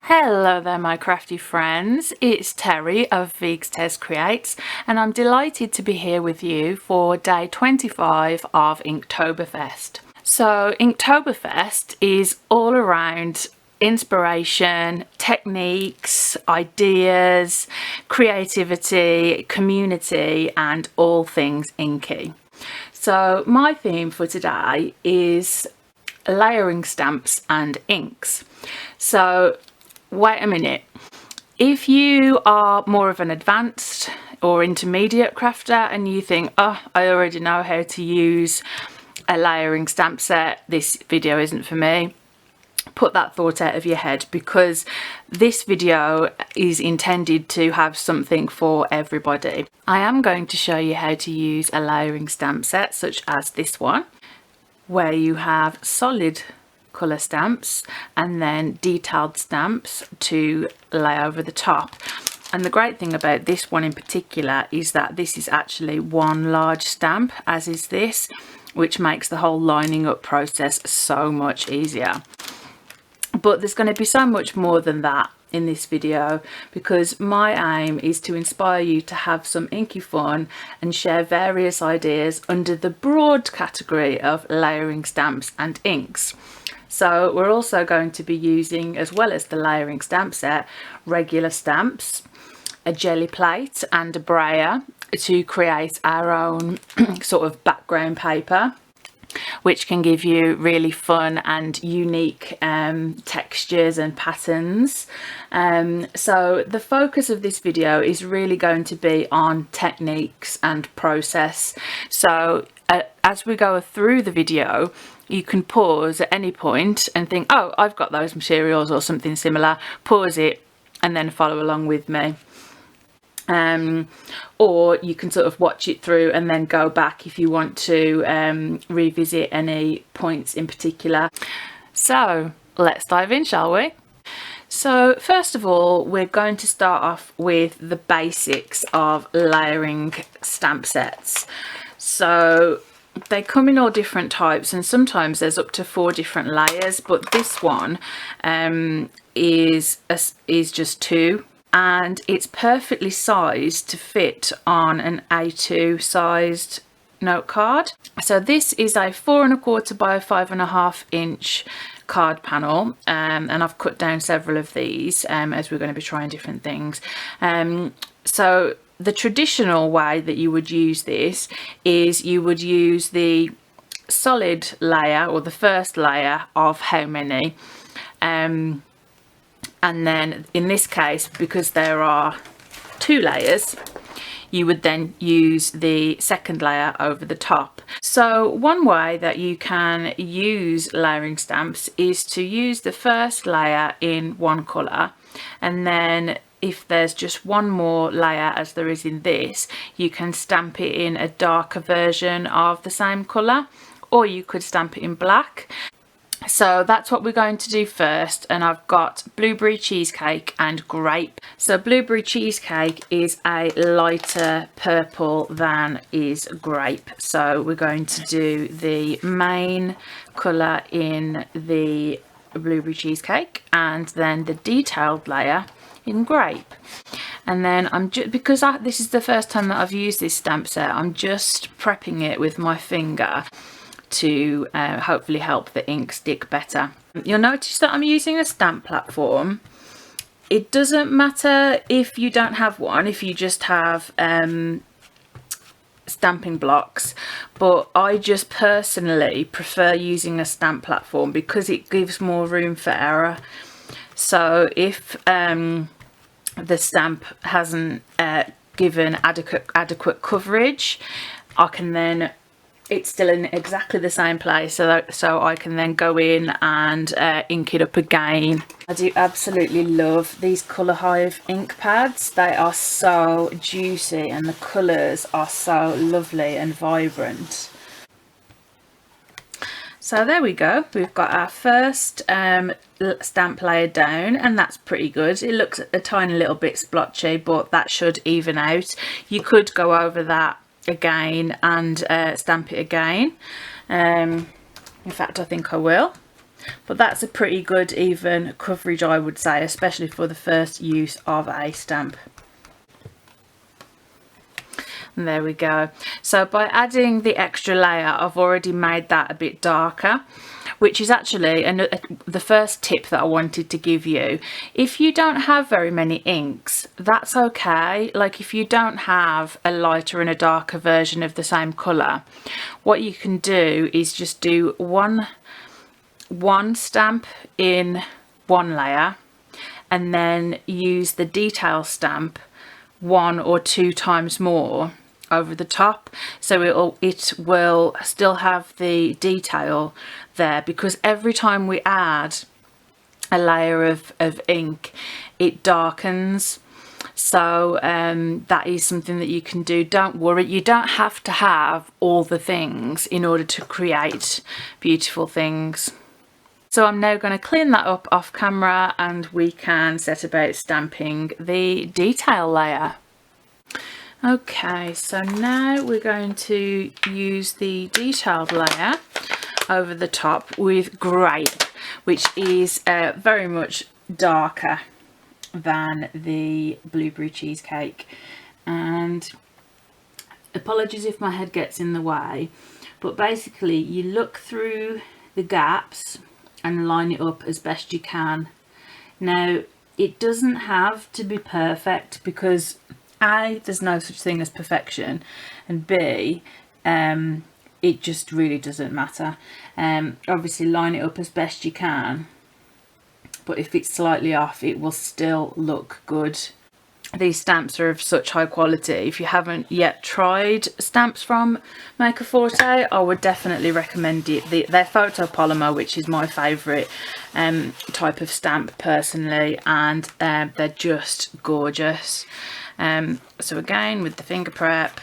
Hello there my crafty friends, it's Terri of Tez Creates and I'm delighted to be here with you for day 25 of Inktoberfest. So Inktoberfest is all around inspiration, techniques, ideas, creativity, community and all things inky. So my theme for today is layering stamps and inks. So wait a minute, if you are more of an advanced or intermediate crafter and you think, oh, I already know how to use a layering stamp set, this video isn't for me, put that thought out of your head, because this video is intended to have something for everybody. I am going to show you how to use a layering stamp set such as this one, where you have solid colour stamps and then detailed stamps to lay over the top. And the great thing about this one in particular is that this is actually one large stamp, as is this, which makes the whole lining up process so much easier. But there's going to be so much more than that in this video, because my aim is to inspire you to have some inky fun and share various ideas under the broad category of layering stamps and inks. So we're also going to be using, as well as the layering stamp set, regular stamps, a jelly plate and a brayer to create our own sort of background paper, which can give you really fun and unique textures and patterns. So the focus of this video is really going to be on techniques and process. So as we go through the video, you can pause at any point and think, oh, I've got those materials or something similar, pause it and then follow along with me. Or you can sort of watch it through and then go back if you want to revisit any points in particular. So let's dive in, shall we? So first of all, we're going to start off with the basics of layering stamp sets. So they come in all different types, and sometimes there's up to 4 different layers, but this one is just 2. And it's perfectly sized to fit on an A2 sized note card. So this is a 4 1/4 by 5 1/2 inch card panel, and I've cut down several of these as we're going to be trying different things. So the traditional way that you would use this is you would use the solid layer, or the first layer of how many, and then in this case, because there are 2 layers, you would then use the second layer over the top. So one way that you can use layering stamps is to use the first layer in one colour, and then if there's just one more layer as there is in this, you can stamp it in a darker version of the same colour, or you could stamp it in black. So that's what we're going to do first, and I've got blueberry cheesecake and grape. So blueberry cheesecake is a lighter purple than is grape, so we're going to do the main colour in the blueberry cheesecake and then the detailed layer in grape. And then I'm just, because this is the first time that I've used this stamp set, I'm just prepping it with my finger to hopefully help the ink stick better. You'll notice that I'm using a stamp platform. It doesn't matter if you don't have one, if you just have stamping blocks, but I just personally prefer using a stamp platform because it gives more room for error. So if the stamp hasn't given adequate coverage, I can then, it's still in exactly the same place, so I can then go in and ink it up again. I do absolutely love these Colour Hive ink pads. They are so juicy and the colours are so lovely and vibrant. So there we go, we've got our first stamp layer down, and that's pretty good. It looks a tiny little bit splotchy, but that should even out. You could go over that again and stamp it again. In fact, I think I will. but that's a pretty good even coverage, I would say, especially for the first use of a stamp. And there we go. So by adding the extra layer, I've already made that a bit darker, which is actually the first tip that I wanted to give you. If you don't have very many inks, that's okay. Like if you don't have a lighter and a darker version of the same colour, what you can do is just do one stamp in one layer and then use the detail stamp 1 or 2 times more over the top, so it will still have the detail there, because every time we add a layer of ink it darkens. So that is something that you can do. Don't worry, you don't have to have all the things in order to create beautiful things. So I'm now going to clean that up off camera and we can set about stamping the detail layer. Okay, so now we're going to use the detailed layer over the top with Grape, which is very much darker than the blueberry cheesecake. And apologies if my head gets in the way, but basically you look through the gaps and line it up as best you can. Now it doesn't have to be perfect, because A, there's no such thing as perfection, and B, it just really doesn't matter. Obviously line it up as best you can, but if it's slightly off it will still look good. These stamps are of such high quality. If you haven't yet tried stamps from Maker Forte, I would definitely recommend it. Their photopolymer, which is my favourite type of stamp personally, and they're just gorgeous. So again with the finger prep.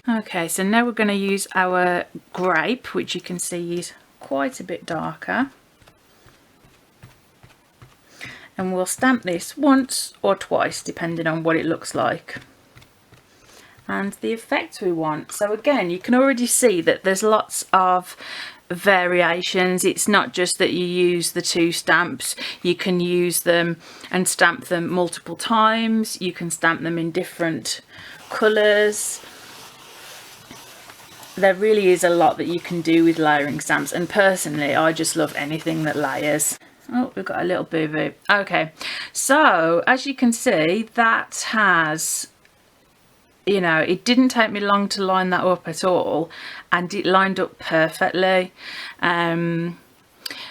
Okay, so now we're going to use our Grape, which you can see is quite a bit darker, and we'll stamp this once or twice depending on what it looks like and the effect we want. So again, you can already see that there's lots of variations. It's not just that you use the 2 stamps, you can use them and stamp them multiple times. You can stamp them in different colours. There really is a lot that you can do with layering stamps, and personally I just love anything that layers. Oh, we've got a little boo-boo. Okay, so as you can see, that has, you know, it didn't take me long to line that up at all, and it lined up perfectly. And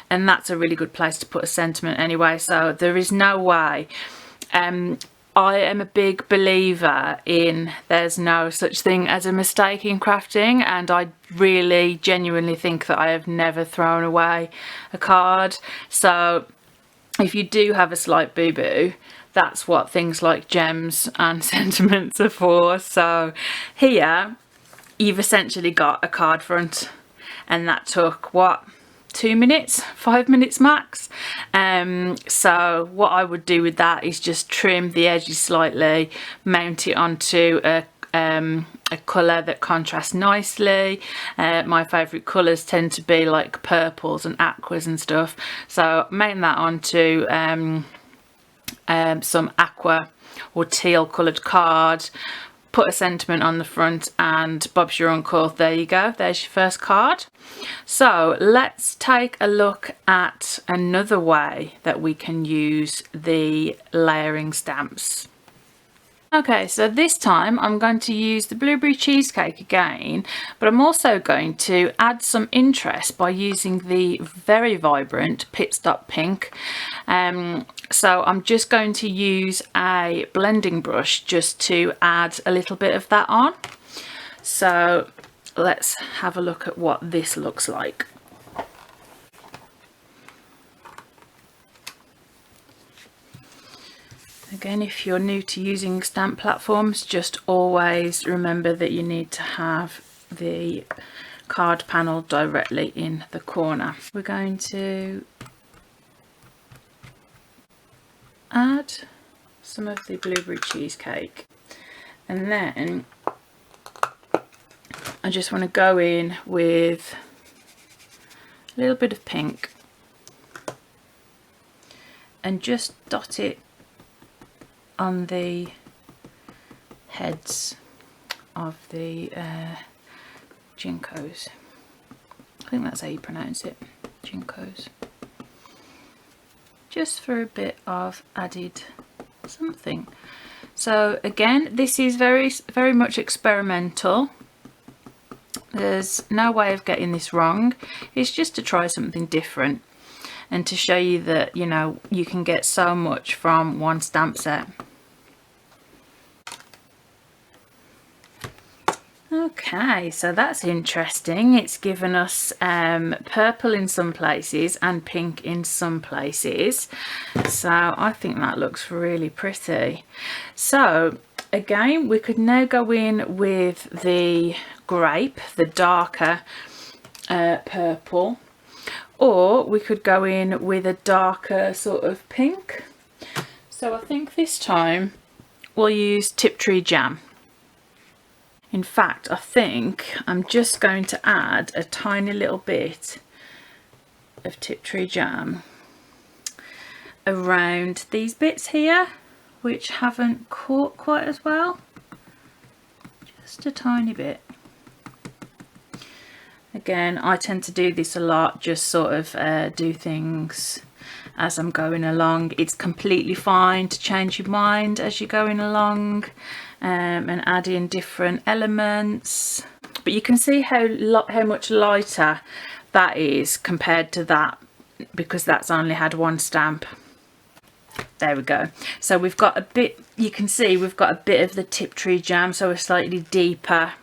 that's a really good place to put a sentiment anyway, so there is no way. I am a big believer in there's no such thing as a mistake in crafting, and I really genuinely think that I have never thrown away a card. So if you do have a slight boo-boo, that's what things like gems and sentiments are for. So here you've essentially got a card front, and that took what, 2 minutes, 5 minutes max. So what I would do with that is just trim the edges slightly, mount it onto a colour that contrasts nicely. My favourite colours tend to be like purples and aquas and stuff, so mount that onto some aqua or teal coloured card, put a sentiment on the front, and Bob's your uncle. There you go, there's your first card. So let's take a look at another way that we can use the layering stamps. Okay, so this time I'm going to use the blueberry cheesecake again, but I'm also going to add some interest by using the very vibrant Pitstop Pink. So I'm just going to use a blending brush just to add a little bit of that on. So let's have a look at what this looks like. Again, if you're new to using stamp platforms, just always remember that you need to have the card panel directly in the corner. We're going to add some of the blueberry cheesecake, and then I just want to go in with a little bit of pink. and just dot it on the heads of the Jinkos. I think that's how you pronounce it, Jinkos. Just for a bit of added something. So again, this is very much experimental. There's no way of getting this wrong. It's just to try something different and to show you that, you know, you can get so much from one stamp set. Okay, so that's interesting. It's given us purple in some places and pink in some places. So I think that looks really pretty. So again, we could now go in with the grape, the darker purple, or we could go in with a darker sort of pink. So I think this time we'll use Tiptree Jam. In fact, I think I'm just going to add a tiny little bit of Tiptree Jam around these bits here, which haven't caught quite as well. Just a tiny bit. Again, I tend to do this a lot, just sort of do things as I'm going along. It's completely fine to change your mind as you're going along. And add in different elements, but you can see how much lighter that is compared to that, because that's only had one stamp. There we go. So we've got a bit, you can see we've got a bit of the Tiptree Jam, so a slightly deeper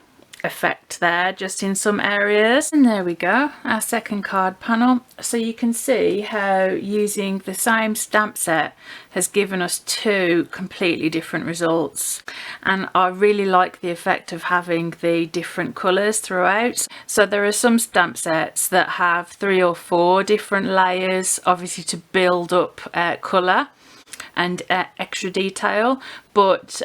effect there just in some areas. And there we go, our second card panel. So you can see how using the same stamp set has given us two completely different results, and I really like the effect of having the different colours throughout. So there are some stamp sets that have 3 or 4 different layers, obviously to build up colour and extra detail, but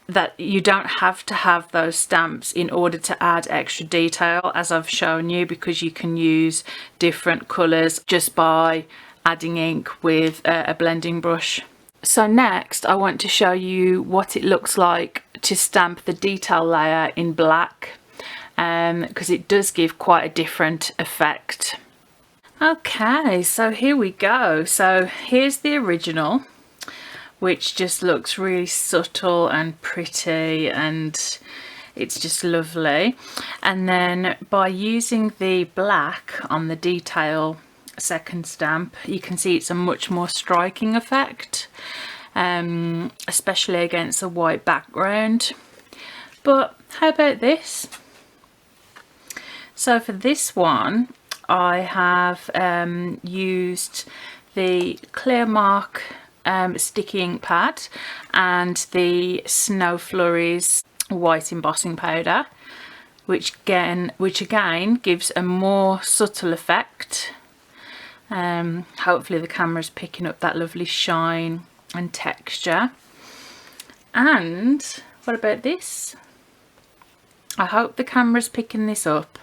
that you don't have to have those stamps in order to add extra detail, as I've shown you, because you can use different colours just by adding ink with a blending brush. So next I want to show you what it looks like to stamp the detail layer in black, because it does give quite a different effect. Okay, so here we go. So here's the original, which just looks really subtle and pretty, and it's just lovely. And then by using the black on the detail second stamp, you can see it's a much more striking effect, especially against a white background. But how about this? So for this one, I have used the Clear Mark sticky ink pad and the Snow Flurries white embossing powder, which again gives a more subtle effect. Hopefully the camera's picking up that lovely shine and texture. And what about this? I hope the camera's picking this up.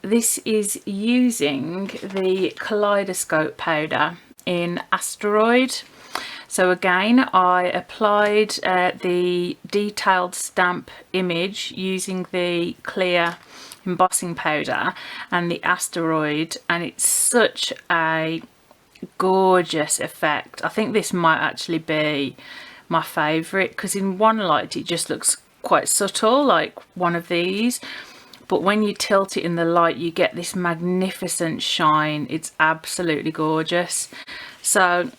This is using the kaleidoscope powder in Asteroid. So again, I applied the detailed stamp image using the clear embossing powder and the Asteroid, and it's such a gorgeous effect. I think this might actually be my favourite, because in one light it just looks quite subtle, like one of these, but when you tilt it in the light you get this magnificent shine. It's absolutely gorgeous. So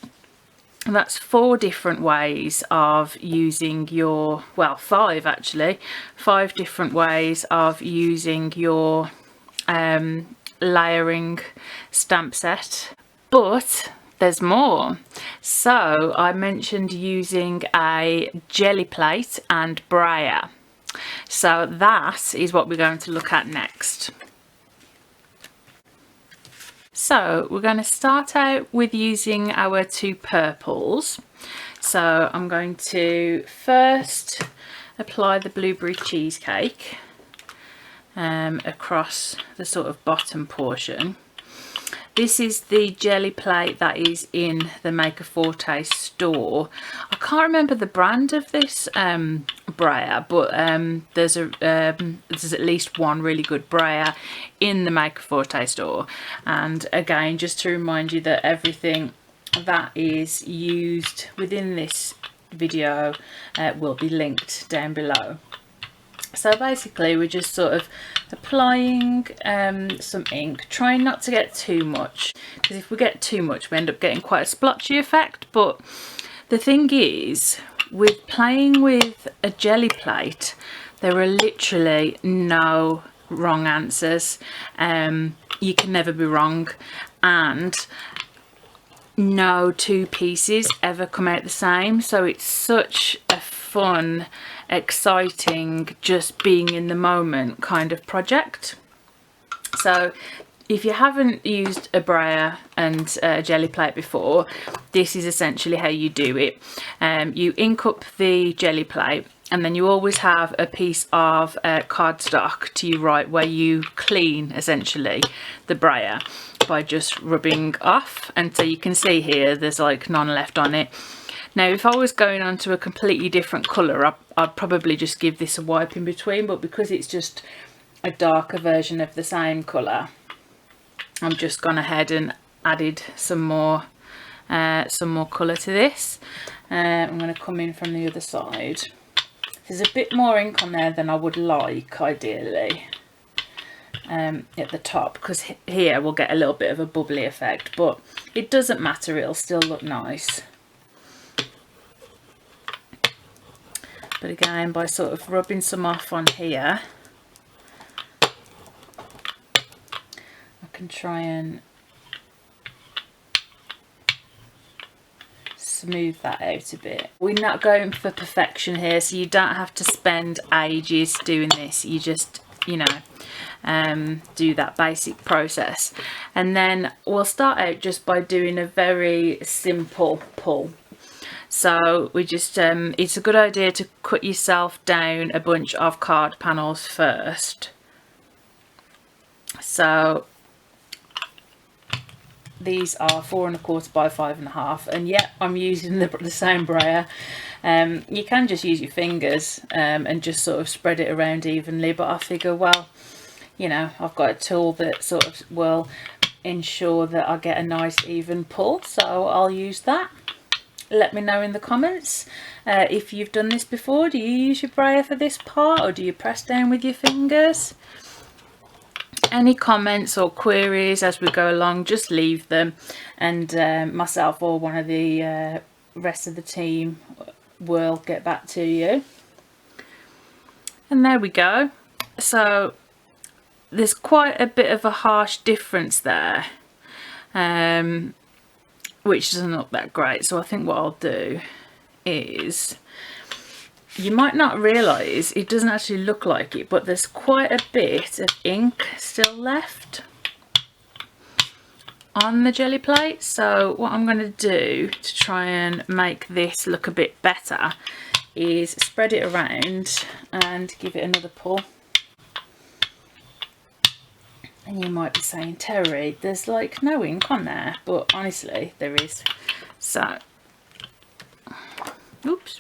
that's 4 different ways of using your, well, 5 actually, 5 different ways of using your layering stamp set. But there's more. So I mentioned using a jelly plate and brayer. So that is what we're going to look at next. So we're going to start out with using our 2 purples. So I'm going to first apply the blueberry cheesecake across the sort of bottom portion. This is the jelly plate that is in the Maker Forte store. I can't remember the brand of this brayer, but there's at least one really good brayer in the Maker Forte store. And again, just to remind you that everything that is used within this video will be linked down below. So basically we're just sort of applying some ink, trying not to get too much, because if we get too much we end up getting quite a splotchy effect. But the thing is, with playing with a jelly plate, there are literally no wrong answers. You can never be wrong, and no two pieces ever come out the same. So it's such a fun, exciting, just being in the moment kind of project. So if you haven't used a brayer and a jelly plate before, this is essentially how you do it. You ink up the jelly plate, and then you always have a piece of cardstock to your right where you clean essentially the brayer by just rubbing off, and so you can see here there's like none left on it. Now if I was going on to a completely different colour, I'd probably just give this a wipe in between, but because it's just a darker version of the same colour, I'm just gone ahead and added some more colour to this. I'm going to come in from the other side. There's a bit more ink on there than I would like ideally at the top, because here we'll get a little bit of a bubbly effect, but it doesn't matter, it'll still look nice. But again, by sort of rubbing some off on here, I can try and smooth that out a bit. We're not going for perfection here, so you don't have to spend ages doing this. You just, you know, do that basic process. And then we'll start out just by doing a very simple pull. So we just, it's a good idea to cut yourself down a bunch of card panels first. So these are 4 1/4 by 5 1/2, and yeah, I'm using the same brayer. You can just use your fingers and just sort of spread it around evenly, but I figure, well, you know, I've got a tool that sort of will ensure that I get a nice even pull, so I'll use that. Let me know in the comments if you've done this before. Do you use your brayer for this part, or do you press down with your fingers? Any comments or queries as we go along, just leave them, and myself or one of the rest of the team will get back to you. And there we go. So there's quite a bit of a harsh difference there, which doesn't look that great. So I think what I'll do is, you might not realise it doesn't actually look like it, but there's quite a bit of ink still left on the jelly plate. So what I'm going to do to try and make this look a bit better is spread it around and give it another pull. And you might be saying, Terry, there's like no ink on there, but honestly there is. So, oops.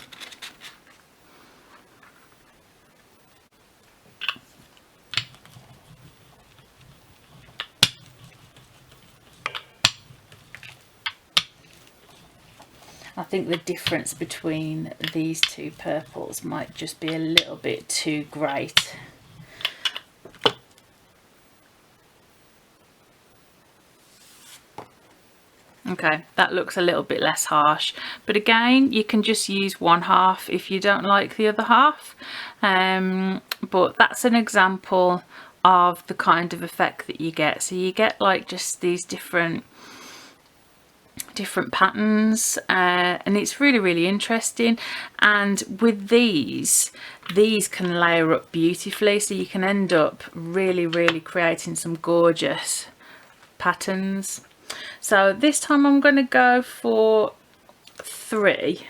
I think the difference between these two purples might just be a little bit too great. Okay, that looks a little bit less harsh, but again, you can just use one half if you don't like the other half. But that's an example of the kind of effect that you get. So you get like just these different patterns, and it's really interesting. And with these can layer up beautifully, so you can end up really creating some gorgeous patterns. So this time I'm going to go for 3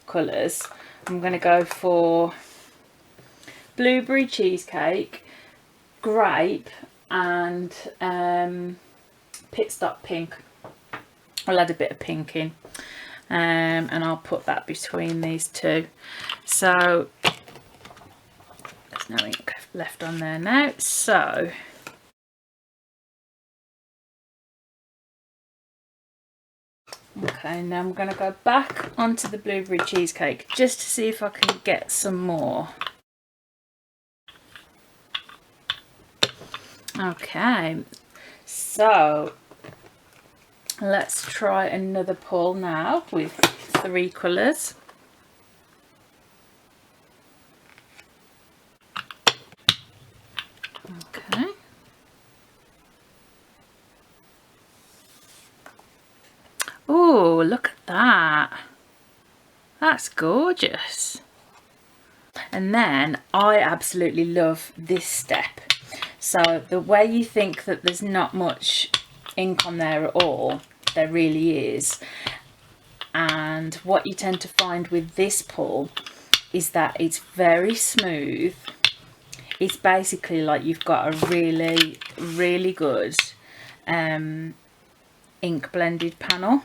colours. I'm going to go for blueberry cheesecake, grape, and Pitstop Pink. I'll add a bit of pink in, and I'll put that between these two. So there's no ink left on there now. So okay, now I'm going to go back onto the blueberry cheesecake just to see if I can get some more. Okay, so let's try another pull now with 3 colours. Okay. Oh, look at that. That's gorgeous. And then I absolutely love this step. So the way you think that there's not much ink on there at all, there really is. And what you tend to find with this pull is that it's very smooth. It's basically like you've got a really, really good ink blended panel.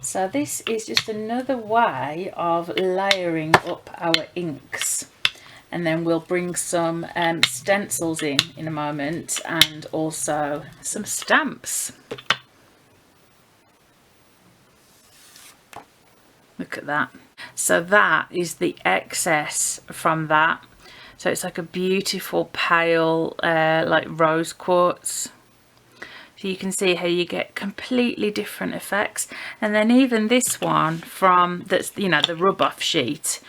So this is just another way of layering up our inks, and then we'll bring some stencils in a moment, and also some stamps. Look at that. So that is the excess from that. So it's like a beautiful pale like rose quartz. So you can see how you get completely different effects. And then even this one from that's, you know, the rub off sheet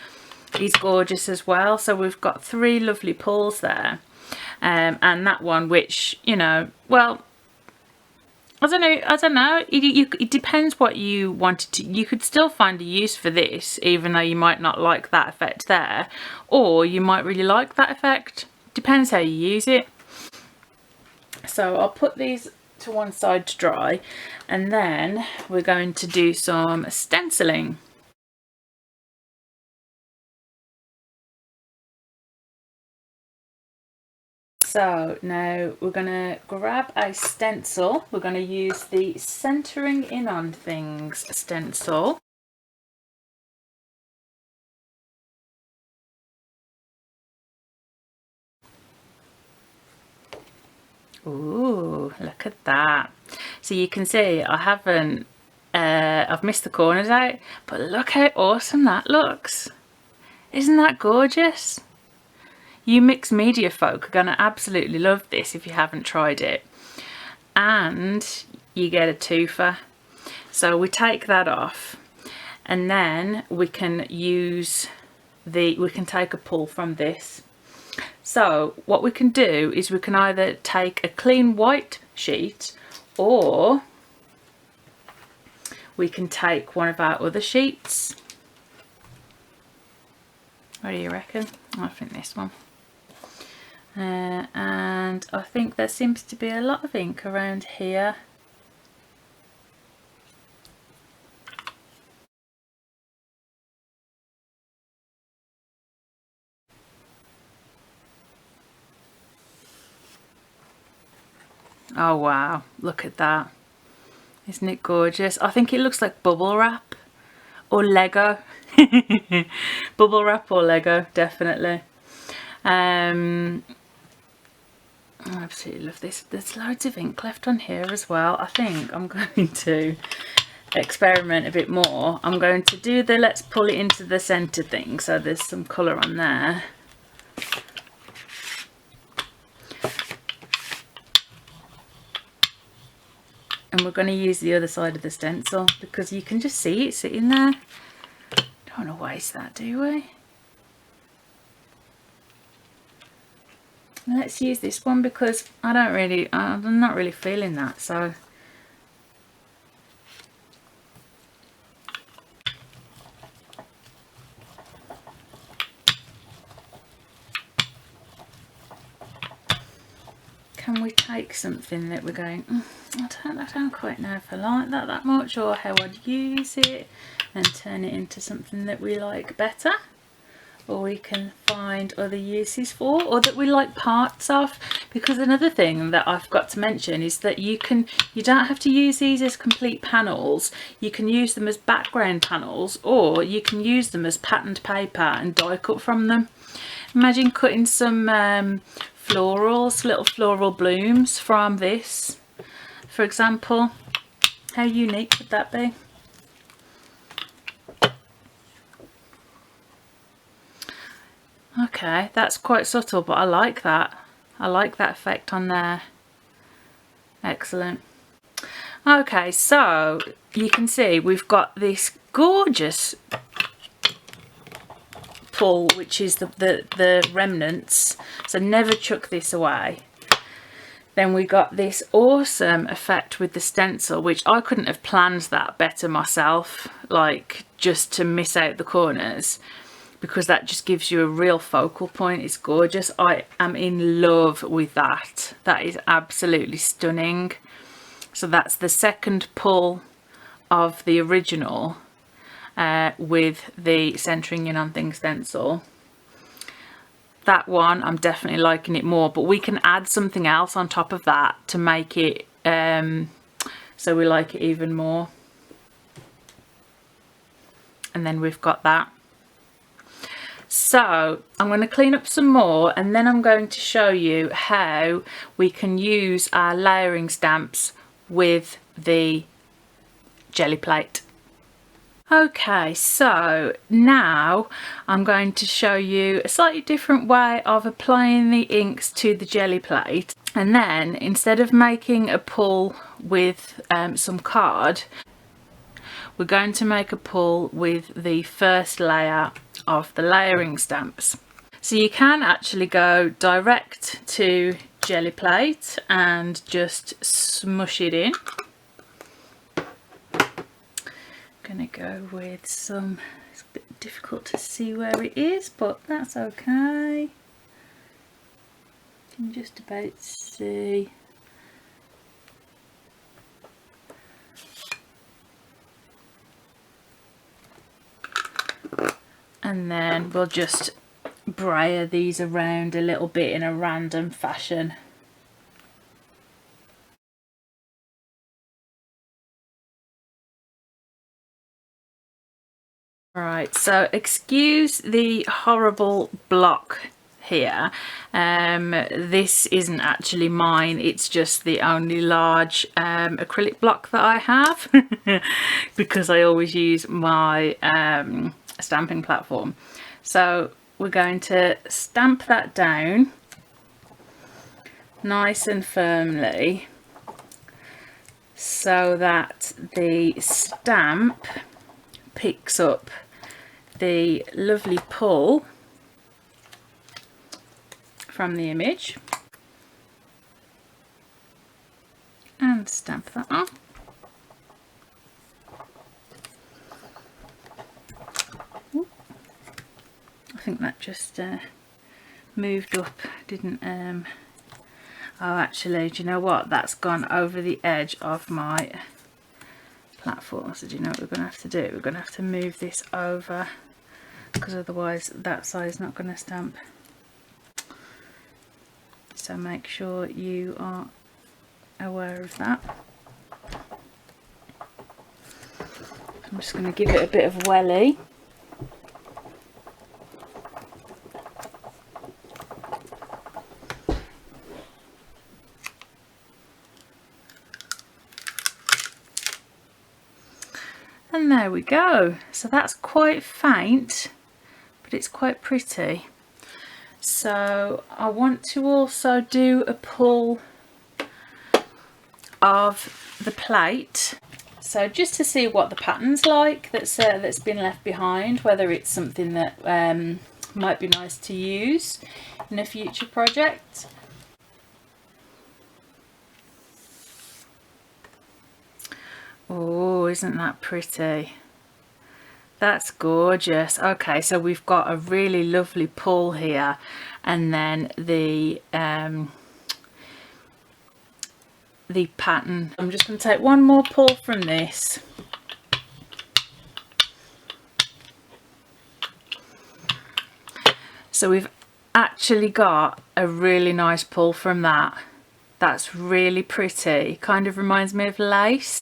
is gorgeous as well. So we've got 3 lovely pulls there, and that one, which, you know, well, I don't know, it depends what you wanted to. You could still find a use for this even though you might not like that effect there, or you might really like that effect. Depends how you use it. So I'll put these to one side to dry, and then we're going to do some stenciling. So now we're going to grab a stencil. We're going to use the centering in on things stencil. Ooh, look at that. So you can see I haven't, I've missed the corners out, but look how awesome that looks. Isn't that gorgeous? You mixed media folk are going to absolutely love this if you haven't tried it. And you get a twofer. So we take that off, and then we can use we can take a pull from this. So what we can do is we can either take a clean white sheet, or we can take one of our other sheets. What do you reckon? I think this one. And I think there seems to be a lot of ink around here. Oh wow, look at that. Isn't it gorgeous? I think it looks like bubble wrap or Lego. Bubble wrap or Lego, definitely. I absolutely love this. There's loads of ink left on here as well. I think I'm going to experiment a bit more. I'm going to do the let's pull it into the centre thing, so there's some colour on there. And we're going to use the other side of the stencil because you can just see it sitting there. Don't want to waste that, do we? Let's use this one because I'm not really feeling that, so can we take something that we're going, I don't quite know if I like that much, or how I'd use it, and turn it into something that we like better? or we can find other uses for, or that we like parts of. Because another thing that I've got to mention is that you don't have to use these as complete panels. You can use them as background panels, or you can use them as patterned paper and die cut from them. Imagine cutting some florals, little floral blooms from this, for example. How unique would that be? Okay, that's quite subtle, but I like that. I like that effect on there. Excellent. Okay, so you can see we've got this gorgeous pull, which is the remnants, so never chuck this away. Then we got this awesome effect with the stencil, which I couldn't have planned that better myself, like just to miss out the corners, because that just gives you a real focal point. It's gorgeous. I am in love with that. That is absolutely stunning. So that's the second pull of the original with the centering in on things stencil. That one I'm definitely liking it more, but we can add something else on top of that to make it so we like it even more. And then we've got that. So I'm going to clean up some more, and then I'm going to show you how we can use our layering stamps with the jelly plate. Okay, so now I'm going to show you a slightly different way of applying the inks to the jelly plate. And then instead of making a pull with some card, we're going to make a pull with the first layer of the layering stamps. So you can actually go direct to jelly plate and just smush it in. Gonna go with some, it's a bit difficult to see where it is, but that's okay. You can just about see. And then we'll just brayer these around a little bit in a random fashion. Right, so excuse the horrible block here. This isn't actually mine, it's just the only large acrylic block that I have because I always use my stamping platform. So we're going to stamp that down nice and firmly so that the stamp picks up the lovely pull from the image, and stamp that on. I think that just moved up, didn't oh actually, do you know what, that's gone over the edge of my platform. So do you know what we're going to have to do? We're going to have to move this over, because otherwise that side's not going to stamp. So make sure you are aware of that. I'm just going to give it a bit of welly. And there we go. So that's quite faint, but it's quite pretty. So I want to also do a pull of the plate. So just to see what the pattern's like that's been left behind, whether it's something that might be nice to use in a future project. Oh, isn't that pretty? That's gorgeous. Okay, so we've got a really lovely pull here, and then the pattern. I'm just going to take one more pull from this. So we've actually got a really nice pull from that. That's really pretty. Kind of reminds me of lace.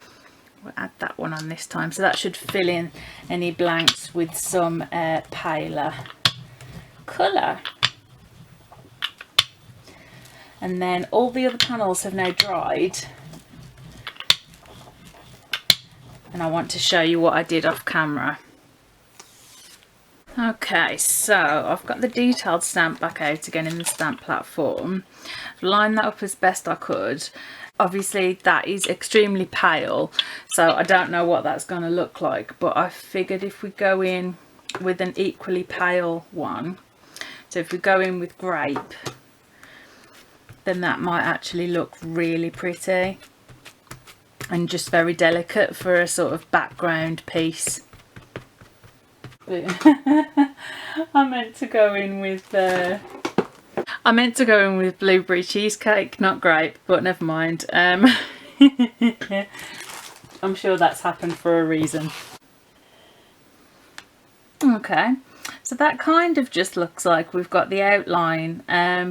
We'll add that one on this time. So that should fill in any blanks with some paler colour. And then all the other panels have now dried. And I want to show you what I did off camera. Okay, so I've got the detailed stamp back out again in the stamp platform. I've lined that up as best I could. Obviously that is extremely pale, so I don't know what that's going to look like, but I figured if we go in with an equally pale one, so if we go in with Grape, then that might actually look really pretty and just very delicate for a sort of background piece. I meant to go in with blueberry cheesecake, not Grape, but never mind. I'm sure that's happened for a reason. Okay, so that kind of just looks like we've got the outline,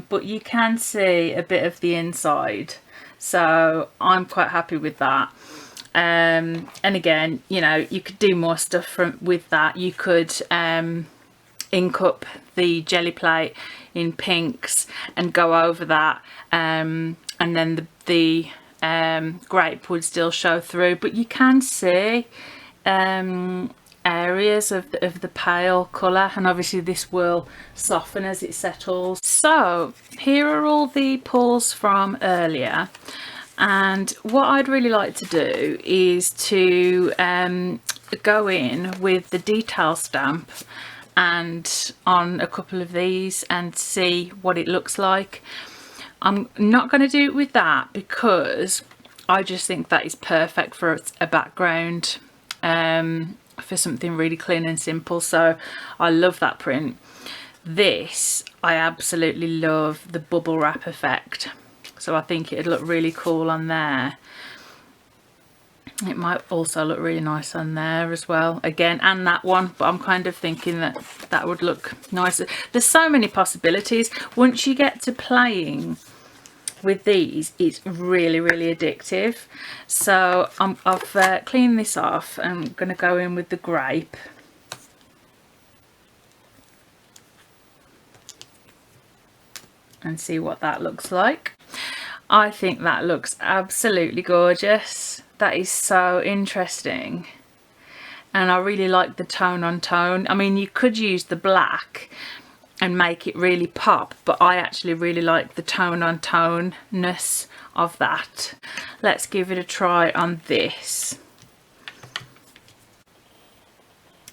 but you can see a bit of the inside, so I'm quite happy with that. And again, you know, you could do more stuff with that. You could ink up the jelly plate in pinks and go over that, and then the Grape would still show through, but you can see areas of the pale colour, and obviously this will soften as it settles. So here are all the pulls from earlier. And what I'd really like to do is to go in with the detail stamp and on a couple of these and see what it looks like. I'm not going to do it with that because I just think that is perfect for a background, for something really clean and simple. So I love that print. This, I absolutely love the bubble wrap effect. So I think it'd look really cool on there. It might also look really nice on there as well. Again, and that one, but I'm kind of thinking that that would look nicer. There's so many possibilities. Once you get to playing with these, it's really, really addictive. So I've cleaned this off. I'm going to go in with the Grape. And see what that looks like. I think that looks absolutely gorgeous. That is so interesting. And I really like the tone on tone. I mean, you could use the black and make it really pop, but I actually really like the tone on tone-ness of that. Let's give it a try on this.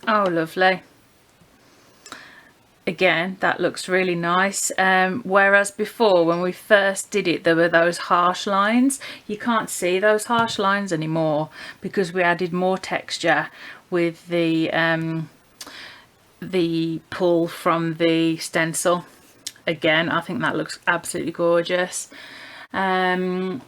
Oh, lovely. Again, that looks really nice, whereas before when we first did it there were those harsh lines. You can't see those harsh lines anymore because we added more texture with the pull from the stencil. Again, I think that looks absolutely gorgeous. So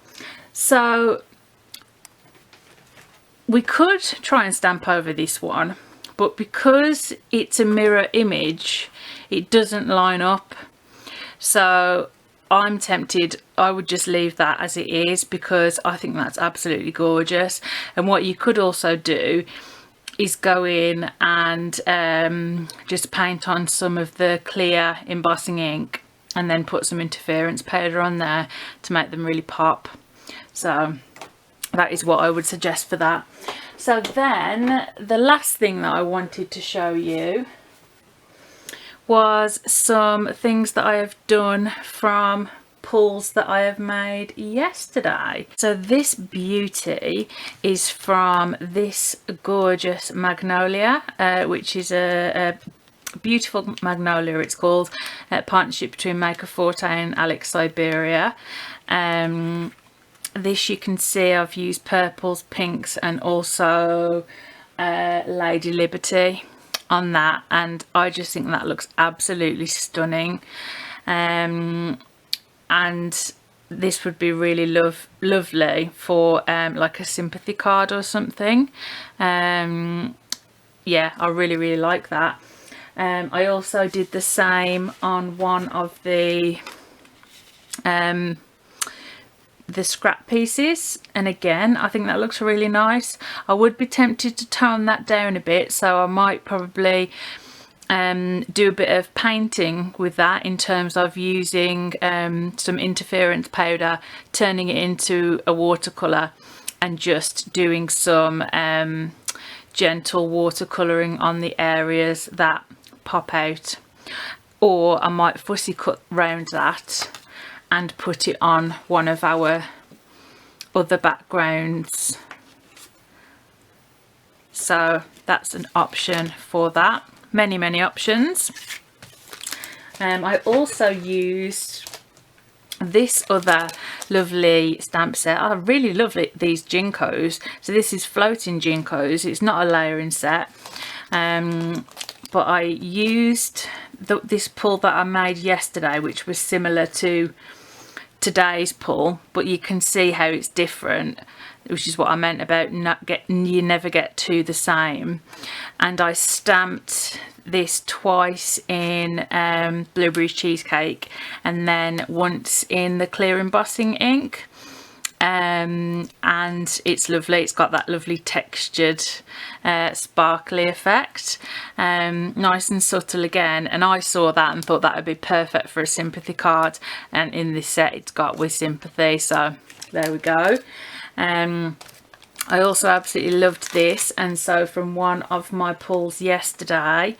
we could try and stamp over this one, but because it's a mirror image, it doesn't line up. So I'm tempted, I would just leave that as it is because I think that's absolutely gorgeous. And what you could also do is go in and just paint on some of the clear embossing ink and then put some interference powder on there to make them really pop. So that is what I would suggest for that. So then the last thing that I wanted to show you was some things that I have done from pulls that I have made yesterday. So this beauty is from this gorgeous magnolia, which is a beautiful magnolia, it's called, partnership between Maker Forte and Alex Siberia. This you can see I've used purples, pinks and also Lady Liberty on that, and I just think that looks absolutely stunning. And this would be really lovely for like a sympathy card or something. Yeah, I really like that. I also did the same on one of the scrap pieces, and again I think that looks really nice. I would be tempted to tone that down a bit, so I might probably do a bit of painting with that in terms of using some interference powder, turning it into a watercolour and just doing some gentle watercolouring on the areas that pop out. Or I might fussy cut round that and put it on one of our other backgrounds. So that's an option for that. Many options. I also used this other lovely stamp set. I really love these Jinkos. So this is floating Jinkos. It's not a layering set. But I used this pull that I made yesterday, which was similar to today's pull, but you can see how it's different, which is what I meant about you never get two the same. And I stamped this twice in Blueberry Cheesecake and then once in the clear embossing ink. And it's lovely. It's got that lovely textured sparkly effect, nice and subtle again, and I saw that and thought that would be perfect for a sympathy card, and in this set it's got with sympathy, so there we go. I also absolutely loved this, and so from one of my pulls yesterday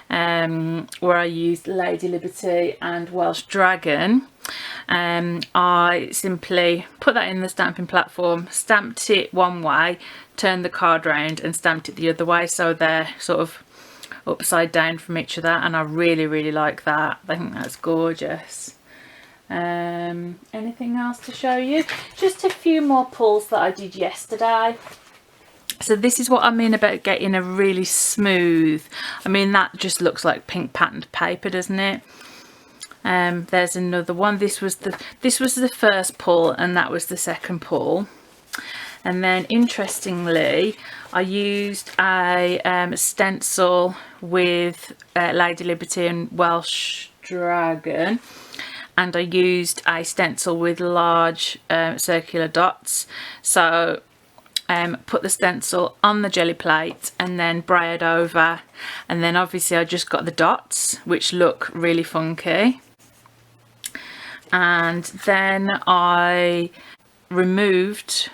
where I used Lady Liberty and Welsh Dragon, I simply put that in the stamping platform, stamped it one way, turned the card round and stamped it the other way, so they're sort of upside down from each other, and I really like that. I think that's gorgeous. Anything else to show you? Just a few more pulls that I did yesterday. So this is what I mean about getting a really smooth, I mean that just looks like pink patterned paper, doesn't it? There's another one. This was the first pull and that was the second pull. And then interestingly I used a stencil with Lady Liberty and Welsh Dragon, and I used a stencil with large circular dots. So put the stencil on the jelly plate and then braid over, and then obviously I just got the dots which look really funky, and then I removed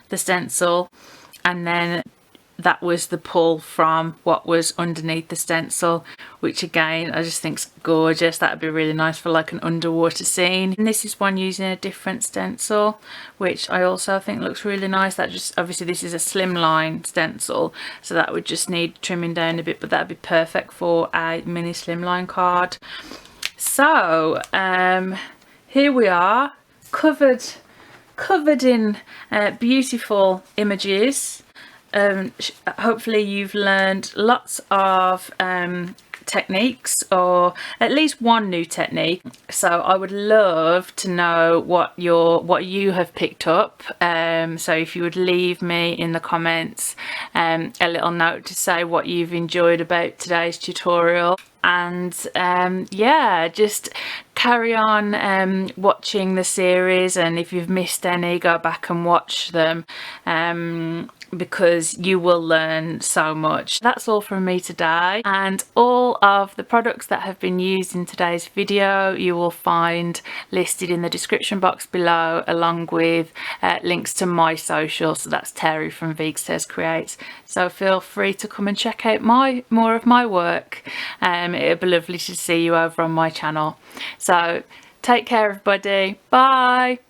the stencil, and then that was the pull from what was underneath the stencil, which again I just think's gorgeous. That would be really nice for like an underwater scene. And this is one using a different stencil, which I also think looks really nice. That just, obviously this is a slimline stencil, so that would just need trimming down a bit, but that'd be perfect for a mini slimline card. So here we are, covered in beautiful images. Hopefully you've learned lots of techniques, or at least one new technique. So I would love to know what you have picked up. So if you would leave me in the comments a little note to say what you've enjoyed about today's tutorial, and yeah, just carry on watching the series, and if you've missed any, go back and watch them, because you will learn so much. That's all from me today, and all of the products that have been used in today's video you will find listed in the description box below, along with links to my social. So that's Terri from Vegs Creates, so feel free to come and check out more of my work. It'll be lovely to see you over on my channel. So take care everybody, bye.